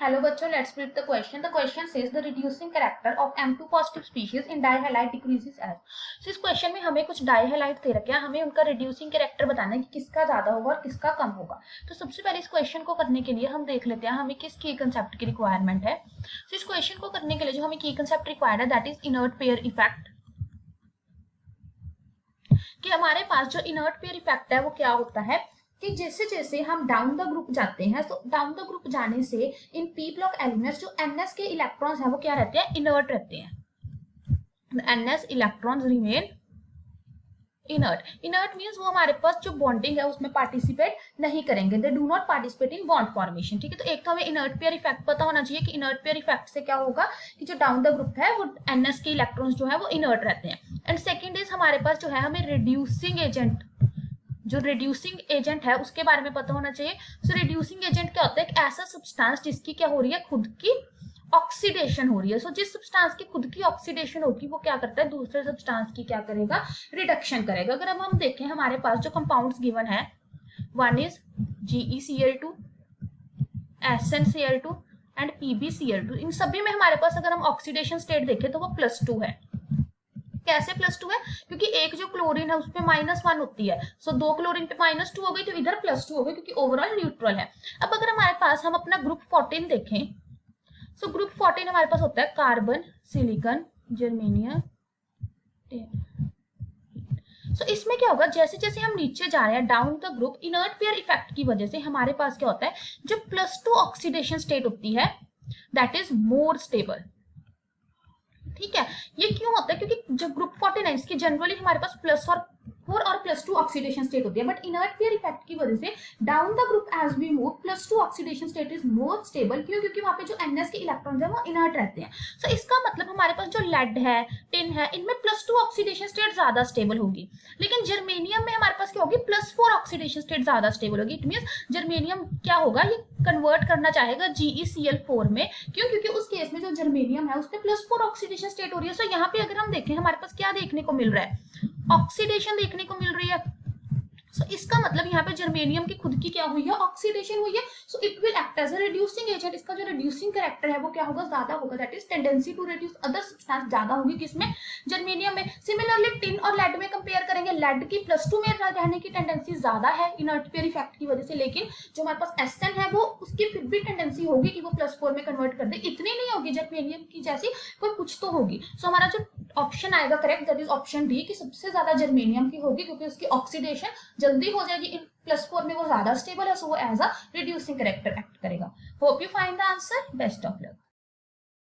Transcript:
Hello बच्चों, let's read the question. The question says the reducing character of M2 positive species in dihalide decreases as. So इस question में हमें कुछ डाइहालाइड दे रखे हैं, हमें उनका रिड्यूसिंग कैरेक्टर बताना है कि किसका ज्यादा होगा और किसका कम होगा। तो सबसे पहले इस क्वेश्चन को करने के लिए हम देख लेते हैं हमें किस की कंसेप्ट की रिक्वायरमेंट है। तो इस क्वेश्चन को करने के लिए जो हमें की कंसेप्ट रिक्वायर्ड है that is inert pair effect. कि हमारे पास जो इनर्ट पेयर इफेक्ट है वो क्या होता है कि जैसे जैसे हम डाउन द ग्रुप जाते हैं तो डाउन द ग्रुप जाने से इन पी ब्लॉक एलिमेंट्स जो एनएस के इलेक्ट्रॉन्स हैं वो क्या रहते हैं, इनर्ट रहते हैं। NS electrons remain inert. Inert means वो हमारे पास जो बॉन्डिंग है उसमें पार्टिसिपेट नहीं करेंगे, they do not participate in bond formation. ठीक है, तो एक तो हमें इनर्ट पेयर इफेक्ट पता होना चाहिए कि इनर्ट पेयर इफेक्ट से क्या होगा कि जो डाउन द ग्रुप है वो एनएस के इलेक्ट्रॉन्स जो है वो इनर्ट रहते हैं। एंड सेकेंड इज हमारे पास जो है हमें रिड्यूसिंग एजेंट, जो रिड्यूसिंग एजेंट है उसके बारे में पता होना चाहिए। सो रिड्यूसिंग एजेंट क्या होता है, एक ऐसा सब्सटेंस जिसकी क्या हो रही है, खुद की ऑक्सीडेशन हो रही है। सो जिस सब्सटेंस की खुद की ऑक्सीडेशन होगी वो क्या करता है, दूसरे सब्सटेंस की क्या करेगा, रिडक्शन करेगा। अगर अब हम देखें हमारे पास जो कंपाउंड्स गिवन है, one is GeCl2, SnCl2 and PbCl2। इन सभी में हमारे पास अगर हम ऑक्सीडेशन स्टेट देखें तो वो +2 है। कैसे +2 है, क्योंकि एक जो क्लोरीन है उस पे -1 होती है। सो दो क्लोरीन पे -2 हो गई तो इधर +2 हो गई क्योंकि ओवरऑल न्यूट्रल है। अब अगर हमारे पास हम अपना ग्रुप 14 देखें, सो ग्रुप 14 हमारे पास होता है कार्बन, सिलिकॉन, जर्मेनियम। सो इसमें क्या होगा, जैसे जैसे हम नीचे जा रहे हैं down the group, inert pair effect की वजह से हमारे पास क्या होता है, जो +2 ऑक्सीडेशन स्टेट होती है दैट इज मोर स्टेबल। ठीक है, ये क्यों होता है, क्योंकि जो ग्रुप 14 है इसकी जनरली हमारे पास +4 और +2 ऑक्सीडेशन स्टेट होती है, बट इनर्ट पेयर इफेक्ट की वजह से down the group as we move +2 oxidation state is more stable. क्यों, क्योंकि वहां पे जो NS के इलेक्ट्रॉन्स है वो इनर्ट रहते हैं। सो इसका मतलब हमारे पास जो लेड है, टिन है, इनमें +2 ऑक्सीडेशन स्टेट ज्यादा स्टेबल होगी। लेकिन जर्मेनियम में हमारे पास क्या होगी, +4 ऑक्सीडेशन स्टेट ज्यादा स्टेबल होगी। इट मींस जर्मेनियम क्या होगा, ये कन्वर्ट करना चाहेगा GeCl4 में। क्यों, क्योंकि उस केस में जो जर्मेनियम है उसमें +4 ऑक्सीडेशन स्टेट हो रही है। सो यहाँ पे अगर हम देखें हमारे पास क्या देखने को मिल रहा है, ऑक्सीडेशन देखने को मिल रही है। सो इसका मतलब यहाँ पे जर्मेनियम की खुद की क्या हुई है, ऑक्सीडेशन हुई है। So it will act as a reducing agent. इसका जो रिड्यूसिंग कैरेक्टर है वो क्या होगा, ज्यादा होगा। That is tendency to reduce other substance ज्यादा होगी किसमें, जर्मेनियम में। सिमिलरली टिन और लेड में कंपेयर करेंगे, लेड की +2 में रहने की टेंडेंसी ज्यादा है इनर्ट पेयर इफेक्ट की वजह से, लेकिन जो हमारे पास Sn है वो उसकी फिर भी टेंडेंसी होगी कि वो +4 में कन्वर्ट कर दे, इतनी नहीं होगी जर्मेनियम की जैसी, कोई कुछ तो होगी। सो हमारा जो ऑप्शन आएगा correct that is option D, कि सबसे ज्यादा जर्मेनियम की होगी क्योंकि उसकी ऑक्सीडेशन जल्दी हो जाएगी। इन +4 में वो ज्यादा स्टेबल है, सो वो as a reducing character act करेगा। Hope you find the answer, best of luck.